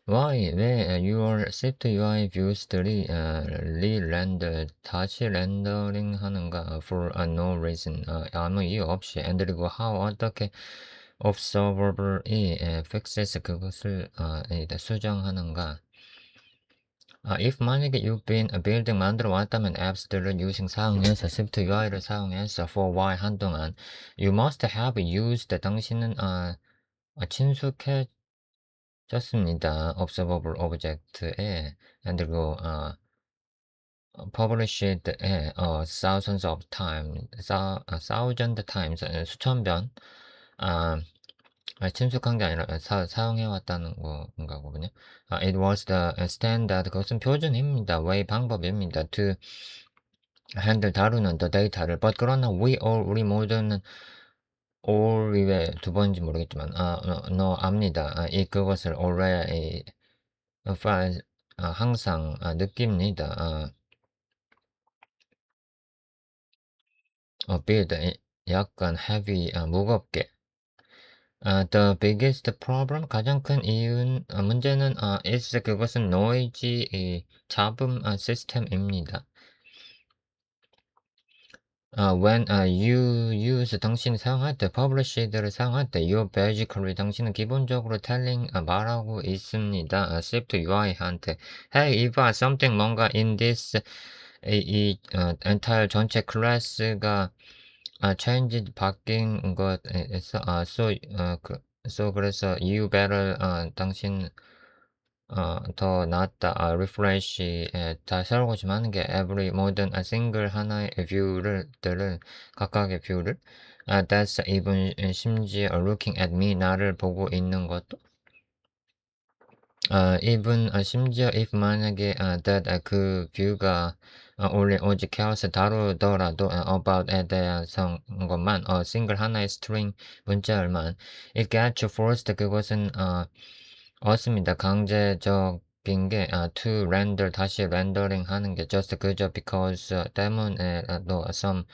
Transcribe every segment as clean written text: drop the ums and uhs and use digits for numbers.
Why? 왜 your shift UI 뷰스들이 다시 렌더링 하는가? For no reason. 아무 이유 없이. and 그리고 how 어떻게 observer이 fixes 그것을 수정하는가? if 만약에 you've been building 만들어 왔다면 앱스들을 using 사용해서 shift UI를 사용해서 for while 한동안 you must have used 당신은 친숙해 졌습니다. observable object에 그리고 published에 thousands of times, thousand times 수천 번 아, 친숙한 게 아니라 사용해왔다는 건가 보군요. it was the standard 그것은 표준입니다. way 방법입니다. to handle 다루는 the data를 but 그러나 우리 모두는 all 이외 두 번인지 모르겠지만 no 압니다. 그것을 already 항상 느낍니다. build 약간 heavy 무겁게. The biggest problem 가장 큰 문제는 is 그것은 noisy 잡음 시스템입니다. when you use 당신이 사용할 때 published를 사용할 때 you basically 당신은 기본적으로 telling 말하고 있습니다. shift UI한테 hey if something 뭔가 in this entire 전체 클래스가 change 바뀐 것에서 그래서 you better 당신 더 낫다 refresh 다 설고침하는 게 every 모든 single 하나의 뷰들을 각각의 뷰를 that's even 심지어 looking at me 나를 보고 있는 것도 even 심지어 if 만약에 that 그 뷰가 only 오직 chaos 다루더라도 about에 대한 것만 single 하나의 string 문자열만 it gets forced 그것은 얻습니다. 강제적인 게 to render 다시 렌더링 하는 게 just 그저 because 때문에 또 some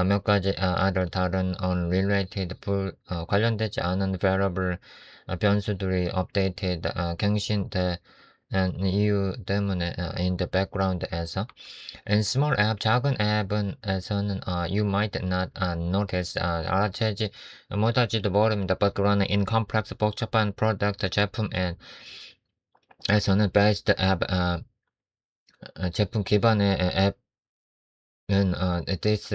몇 가지 other 다른 unrelated 관련되지 않은 variable 변수들이 updated 갱신된 이유 때문에 in the background에서 in small app 작은 앱에서는 you might not notice 알아채지 못할지도 모릅니다. but 그러나 in complex 복잡한 product 제품에서는 based 앱 제품 기반의 앱은 this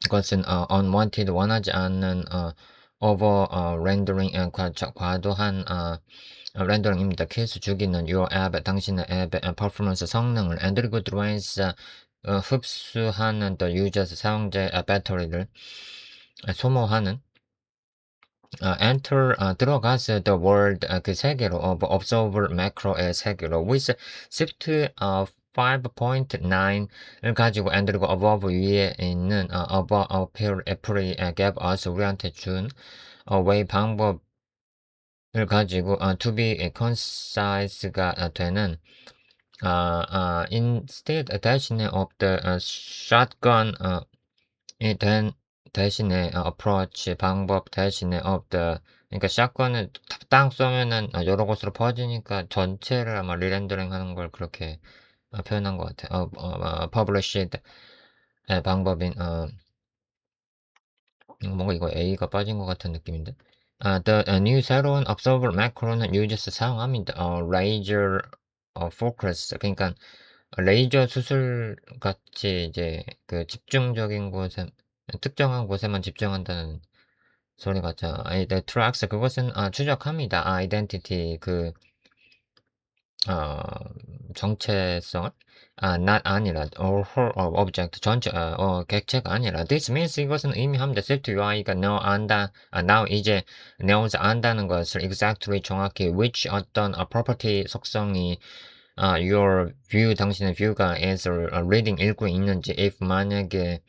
이것은 unwanted 원하지 않는 over rendering 과도한 렌더링입니다. 케이스 죽이는 your app 당신의 앱의 performance 성능을 and 그리고 drains 흡수하는 the users 사용자의 배터리를 소모하는 enter 들어가서 the world 그 세계로 of observer macro의 세계로 with shift 5.9을 가지고 and 그리고 above 위에 있는 above 애플이 gave us 우리한테 준 way 방법을 가지고 to be concise가 되는 instead 대신에 of the shotgun 대신에 approach 방법 대신에 of the 그러니까 샷건을 땅 쏘면은 여러 곳으로 퍼지니까 전체를 아마 리렌더링 하는 걸 그렇게 표현한 것 같아요. published 방법인 뭔가 이거 A가 빠진 것 같은 느낌인데. the new 새로운 observer macro는 users 사용합니다. laser focus 그러니까 레이저 수술 같이 이제 그 집중적인 곳에 특정한 곳에만 집중한다는 소리 같죠. the tracks 그것은 추적합니다. identity 그 어, 정체성을 not 아니라 or whole of object 전체 객체가 아니라 this means 이것은 의미합니다. shift UI가 know 안다 now 이제 knows 안다는 것을 exactly 정확히 which 어떤 property 속성이 your view 당신의 view가 is reading 읽고 있는지 if 만약에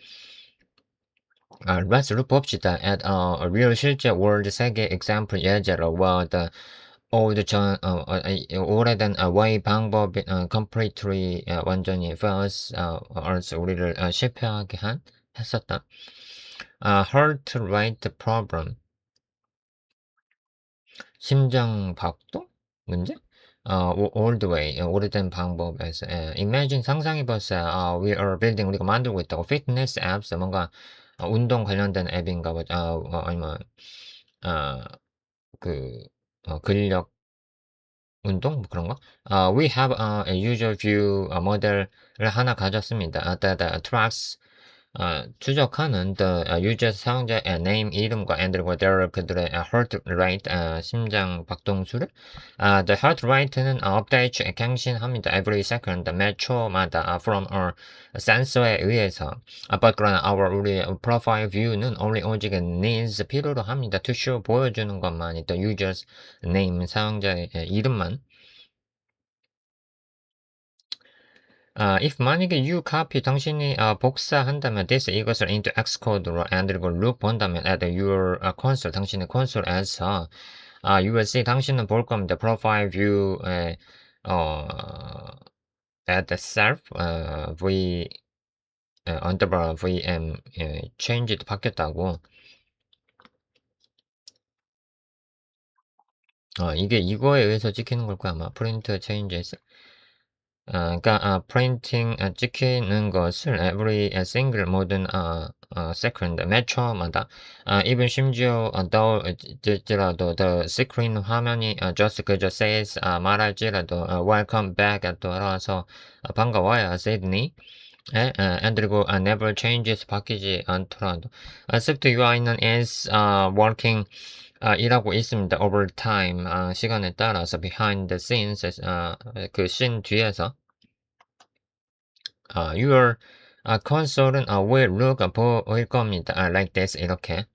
let's look 봅시다 at real 실제 world 세계 example 예제로 the old 오래된 way 방법 completely 완전히 false us 우리를 실패하게 했었다. heart rate problem 심장 박동 문제? old way, 오래된 방법에서, imagine 상상해 보세요. we are building, 우리가 만들고 있다고. fitness apps, 뭔가 운동 관련된 앱인가 보죠. 아니면 아, 그 근력 운동 뭐 그런 거? We have a user view 모델을 하나 가졌습니다. that tracks 추적하는 the user 사용자의 name 이름과 and 그리고 their 그들의 heart rate 심장 박동수를 the heart rate는 update 갱신합니다. every second 매 초마다 from a sensor에 의해서 but 그러나 우리 profile view는 only 오직 needs 필요로 합니다. to show 보여주는 것만이 the user's name 사용자의 이름만. if 만약에 you copy 당신이 복사한다면 this 이것을 into Xcode로 and 그리고 loop 본다면 at your console 당신의 콘솔에서 you will see 당신은 볼 겁니다. profile view에 어, at self v underbar vm changed 바뀌었다고. 이게 이거에 의해서 찍히는 걸 거야 아마 print changes. 그러니까 printing 찍히는 것을 every single 모든 second 매 초마다 even 심지어 더지라도 the screen 화면이 just 그저 says 말할지라도 welcome back 돌아와서 반가워요 Sydney and 그리고 never changes 바뀌지 않더라도 Swift UI는 is working 일하고 있습니다. over time 시간에 따라서 behind the scenes 그 씬 뒤에서 your console은 will look 보일 겁니다. like this 이렇게.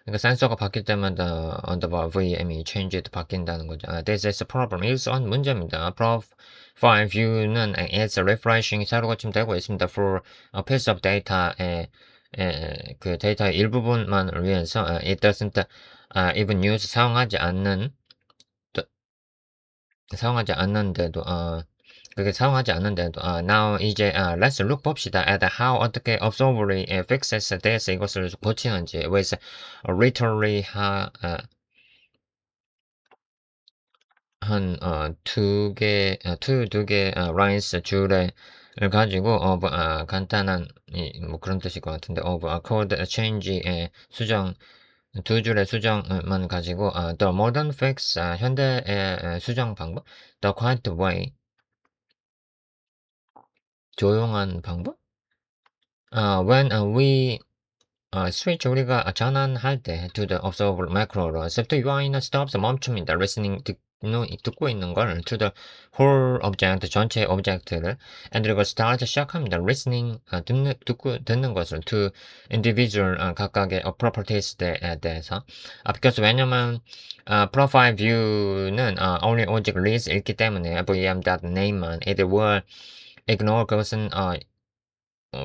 그러니까 센서가 바뀔 때마다 underbar VM이 changed 바뀐다는 거죠. this is a problem. 일선 문제입니다. profile view는 is refreshing 새로 고침되고 있습니다. for a piece of data의 그 데이터의 일부분만을 위해서 it doesn't even use 사용하지 않는데도 그게 사용하지 않는데도 now 이제 let's look 봅시다 at how 어떻게 observably fixes this 이것을 고치는지 with literally 두 개 lines 줄을 가지고 of 간단한 뭐 그런 뜻일 것 같은데 of code change의 수정 두 줄의 수정만 가지고 the modern fix 현대의 수정 방법 the quiet way 조용한 방법 when we switch 우리가 전환할 때 to the observer macro로 swift UI는 stops 멈춥니다. listening 듣고 있는 걸 to the whole object 전체 오브젝트를 and 그리고 start 시작합니다. listening 듣는 것을 to individual 각각의 properties에 대해서 because 왜냐면 profile view는 only 오직 reads 읽기 때문에 vm.name만 it will ignore 그것은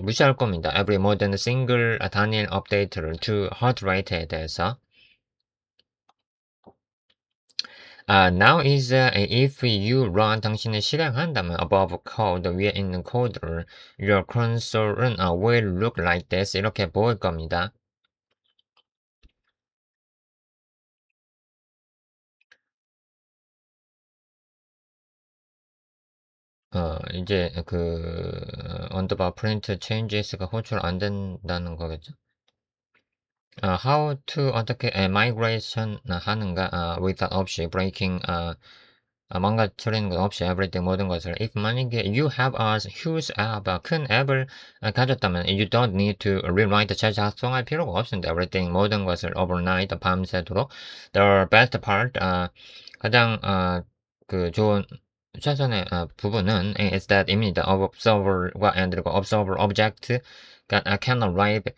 무시할 겁니다. every modern single 단일 업데이트를 to heart rate에 대해서. now is if you run 당신이 실행한다면 above code 위에 있는 코드를 your console은 will look like this 이렇게 보일 겁니다. 이제 그 underbar print changes가 호출 안 된다는 거겠죠? how to 어떻게 migration 하는가 without 없이 breaking 망가뜨리는 것 없이 everything 모든 것을 if 만약에 you have a huge app 큰 앱을 가졌다면 you don't need to rewrite 재작성할 필요가 없습니다. everything 모든 것을 overnight 밤새도록 the best part 가장 그 좋은 최선의 부분은 is that입니다. observer과 and 그리고 observer object can arrive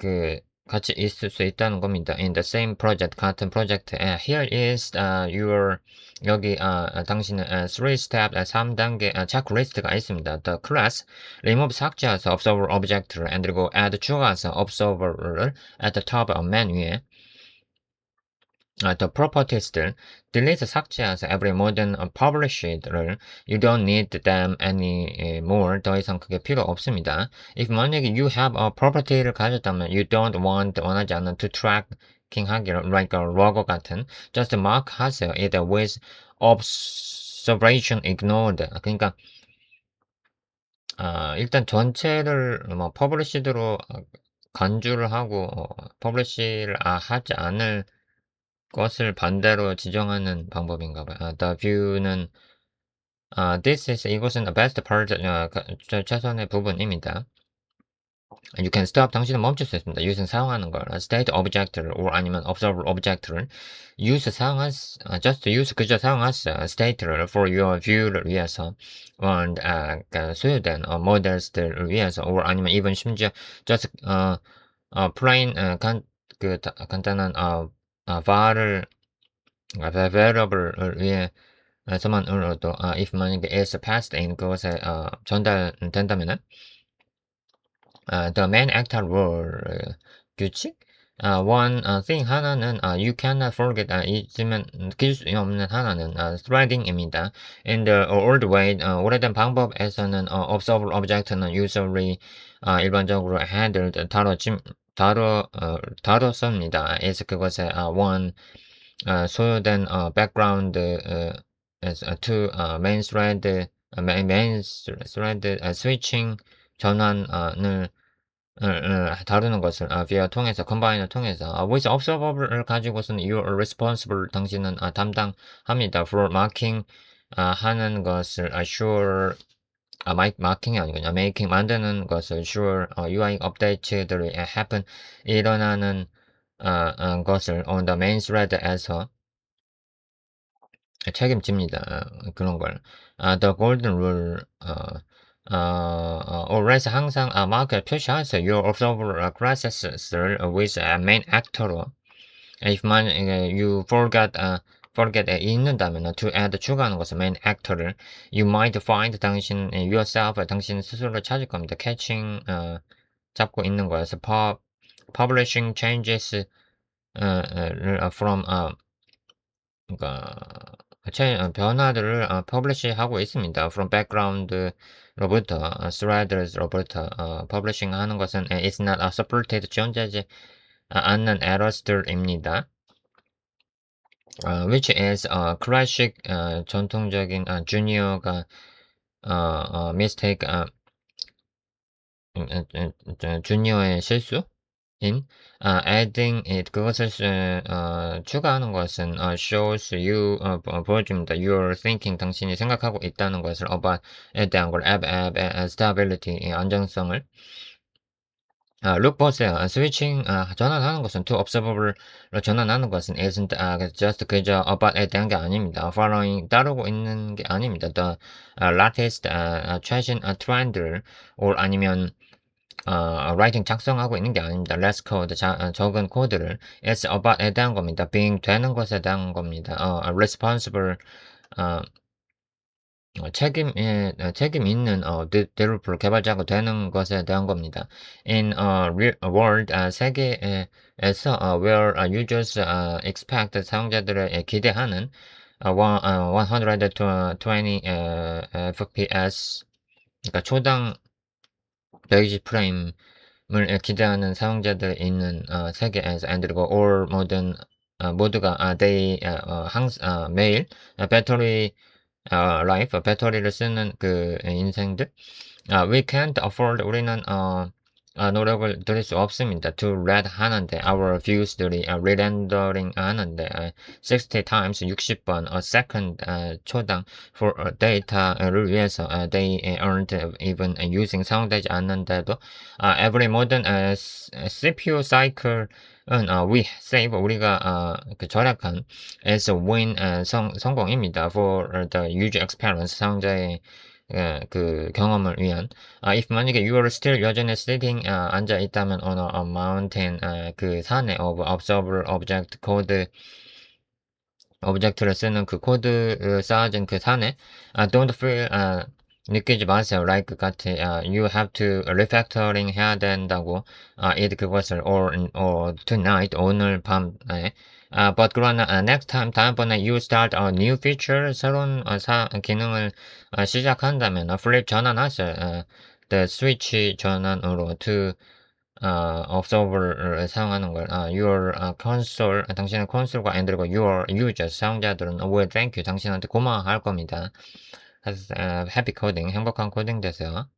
그 같이 있을 수 있다는 겁니다. In the same project, 같은 프로젝트에 here is your 여기 당신의 3-step 3단계 체크리스트가 있습니다. The class remove 삭제해서 observer object를 and 그리고 add 추가해서 observer를 at the top of 메뉴에 the properties들 delete 삭제해서 every modern published를 you don't need them anymore 더 이상 그게 필요 없습니다. If 만약에 you have a property를 가졌다면 you don't want 원하지 않는 to tracking 하기를 like a logo 같은 just mark 하세요. it with observation ignored 그러니까 일단 전체를 뭐 퍼블리시드로 간주를 하고 퍼블리시를 하지 않을 것을 반대로 지정하는 방법인가 봐요. The view는 this is 이것은 the best part 최선의 부분입니다. You can stop 당신은 멈출 수 있습니다. using 사용하는 걸 state object를 or 아니면 observe object를 use just use 그저 사용하세요. state를 for your view를 위해서 and 소유된 models들을 위해서 or 아니면 even 심지어 just plain 간단한 var을 variable을 위해서만으로도 if 만약에 is passed in 그것에 전달된다면은 the main actor rule 규칙 one thing 하나는 you cannot forget 잊으면 잊을 수 없는 하나는 threading입니다. In the old way 오래된 방법에서는 observable object는 usually 일반적으로 handled 다뤘습니다. is 그것에 one 소요된 background to main thread switching 전환을 다루는 것을 via 통해서 컴바인을 통해서 with observable을 가지고서는 you are responsible 당신은 담당합니다 for marking 하는 것을 sure 마킹이 아니고 making 만드는 것을 sure UI 업데이트들이 happen 일어나는 것을 on the main thread에서 책임집니다. 그런 걸. The golden rule always 항상 마크를 표시하세요. Your observable classes with a main actor로. If 만약에 you forget 잊는다면 to add 추가하는 것은 main actor를 you might find 당신 yourself 당신 스스로를 찾을 겁니다. catching 잡고 있는 거여서 publishing changes from 그러니까 변화들을 퍼블리시하고 있습니다. From background로부터 threads로부터 publishing 하는 것은 is not supported 존재하지 않는 errors들입니다. which is classic 전통적인 junior가 mistake junior의 실수 in adding it 그것을 추가하는 것은 shows you 보여줍니다. You're thinking 당신이 생각하고 있다는 것을 about에 대한 걸 stability 안정성을 look 보세요. switching 전환하는 것은 to observable로 전환하는 것은 isn't just 그저 about에 대한 게 아닙니다. following 따르고 있는 게 아닙니다. the latest 최신 trend를 or 아니면 writing 작성하고 있는 게 아닙니다. less code 적은 코드를 it's about에 대한 겁니다. being 되는 것에 대한 겁니다. responsible 책임 있는 developer 개발자가 되는 것에 대한 겁니다. In a real world 세계에서 where users expect 사용자들의 기대하는 120 fps 그러니까 초당 120 프레임을 기대하는 사용자들 있는 세계에서 그리고 all 모든 모두가 they 매일 배터리 life 배터리를 쓰는 그 인생들 we can't afford 우리는 노력을 들일 수 없습니다. to read 하는데 our views들이 re-rendering 하는데 60 times 60번 a second 초당 for data를 위해서 they aren't even using 사용되지 않는데도 every modern CPU cycle we save 우리가 절약한 is win 성공입니다 for the user experience 사용자의 그 경험을 위한 if 만약에 you are still 여전히 sitting 앉아 있다면 on a mountain 그 산에 of observable object code 오브젝트를 쓰는 그 코드를 쌓아진 그 산에 don't feel 느끼지 마세요. like 같이 you have to refactoring 해야 된다고 it 그것을 or tonight 오늘 밤에 but 그러나 next time 다음번에 you start a new feature 새로운 기능을 시작한다면 flip 전환하세요. the switch 전환으로 to observer를 사용하는 걸 your console 당신의 콘솔과 엔드리고 your users 사용자들은 will thank you 당신한테 고마워할 겁니다. happy coding 행복한 코딩 되세요.